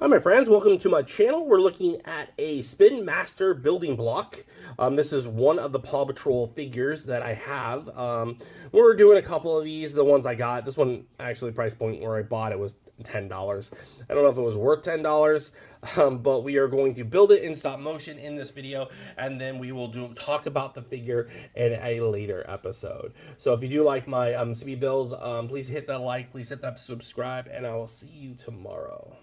Hi my friends, welcome to my channel. We're looking at a Spin Master building block. This is one of the Paw Patrol figures that I have. We're doing a couple of these, the ones I got. This one, actually, price point where I bought it was $10. I don't know if it was worth $10, but we are going to build it in stop motion in this video, and then we will talk about the figure in a later episode. So if you do like my speed builds, please hit that like, please hit that subscribe, and I will see you tomorrow.